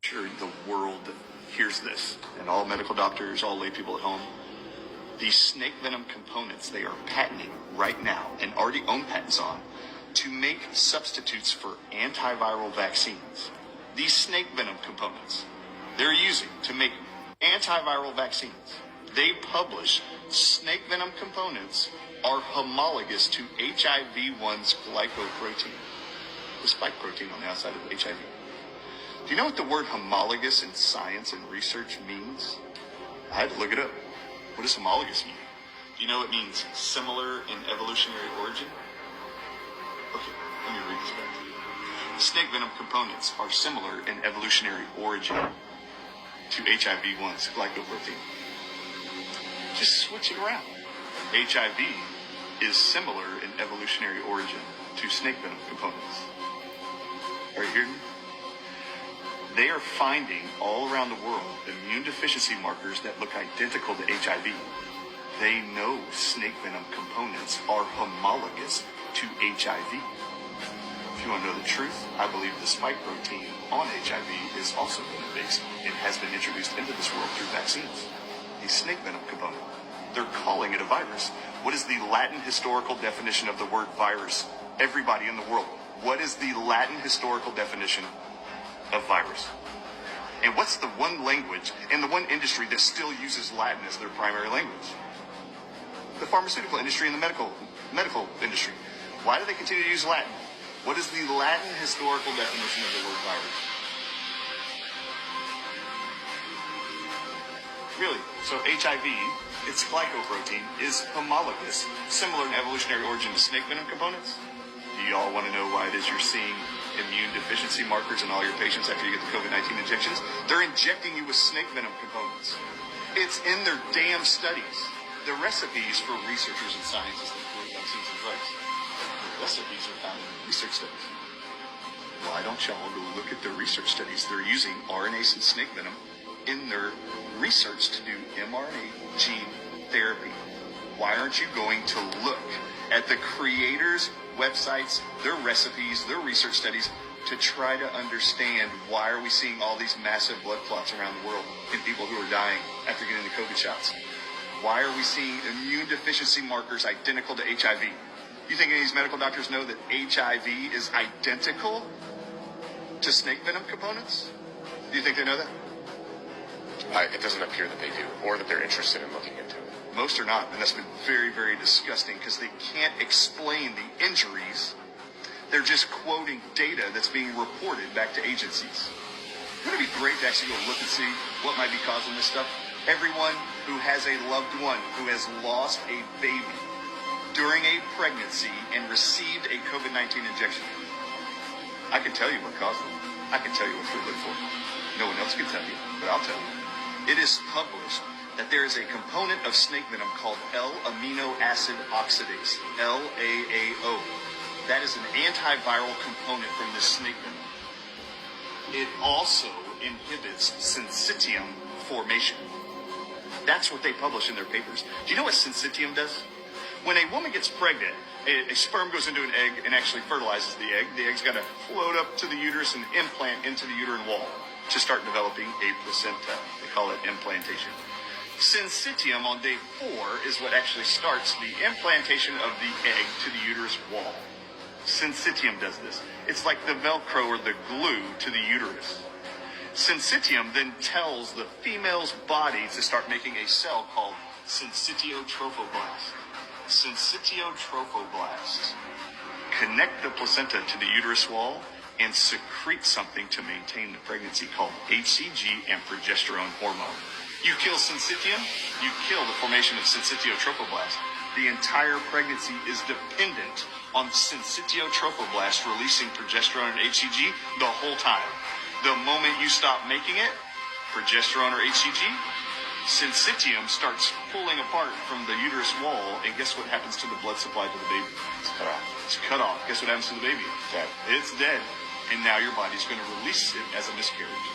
Sure, the world hears this, and all medical doctors, all lay people at home. These snake venom components they are patenting right now and already own patents on to make substitutes for antiviral vaccines. These snake venom components they're using to make antiviral vaccines. They publish snake venom components are homologous to HIV-1's glycoprotein, the spike protein on the outside of HIV. Do you know what the word homologous in science and research means? I had to look it up. What does homologous mean? Do you know it means similar in evolutionary origin? Okay, let me read this back to you. Snake venom components are similar in evolutionary origin to HIV-1's glycoprotein. Just switch it around. HIV is similar in evolutionary origin to snake venom components. Are you hearing me? They are finding all around the world immune deficiency markers that look identical to HIV. They know snake venom components are homologous to HIV. If you want to know the truth, I believe the spike protein on HIV is also venom-based and has been introduced into this world through vaccines. A snake venom component. They're calling it a virus. What is the Latin historical definition of the word virus? Everybody in the world. What is the Latin historical definition of virus? And what's the one language and the one industry that still uses Latin as their primary language? The pharmaceutical industry and the medical industry. Why do they continue to use Latin? What is the Latin historical definition of the word virus? Really? So HIV, its glycoprotein, is homologous, similar in evolutionary origin to snake venom components? Do you all want to know why it is you're seeing immune deficiency markers in all your patients after you get the COVID-19 injections? They're injecting you with snake venom components. It's in their damn studies. The recipes for researchers and scientists that create vaccines and drugs. The recipes are found in research studies. Why don't y'all go look at the research studies? They're using RNase and snake venom in their research to do mRNA gene therapy. Why aren't you going to look at the creators' websites, their recipes, their research studies to try to understand why are we seeing all these massive blood clots around the world in people who are dying after getting the COVID shots? Why are we seeing immune deficiency markers identical to HIV? You think any of these medical doctors know that HIV is identical to snake venom components? Do you think they know that? It doesn't appear that they do, or that they're interested in looking into it. Most are not, and that's been very, very disgusting because they can't explain the injuries. They're just quoting data that's being reported back to agencies. Wouldn't it be great to actually go look and see what might be causing this stuff? Everyone who has a loved one who has lost a baby during a pregnancy and received a COVID-19 injection. I can tell you what caused it. I can tell you what to look for. No one else can tell you, but I'll tell you. It is published that there is a component of snake venom called L-amino acid oxidase, LAAO. That is an antiviral component from this snake venom. It also inhibits syncytium formation. That's what they publish in their papers. Do you know what syncytium does? When a woman gets pregnant, a sperm goes into an egg and actually fertilizes the egg. The egg's got to float up to the uterus and implant into the uterine wall to start developing a placenta. They call it implantation. Syncytium on day 4 is what actually starts the implantation of the egg to the uterus wall. Syncytium does this. It's like the Velcro or the glue to the uterus. Syncytium then tells the female's body to start making a cell called syncytiotrophoblasts. Syncytiotrophoblasts connect the placenta to the uterus wall and secrete something to maintain the pregnancy called HCG and progesterone hormone. You kill syncytium, you kill the formation of syncytiotrophoblasts. The entire pregnancy is dependent on syncytiotrophoblasts releasing progesterone and HCG the whole time. The moment you stop making it, progesterone or HCG, syncytium starts pulling apart from the uterus wall, and guess what happens to the blood supply to the baby? It's cut off. It's cut off. Guess what happens to the baby? Dead. It's dead. And now your body's going to release it as a miscarriage.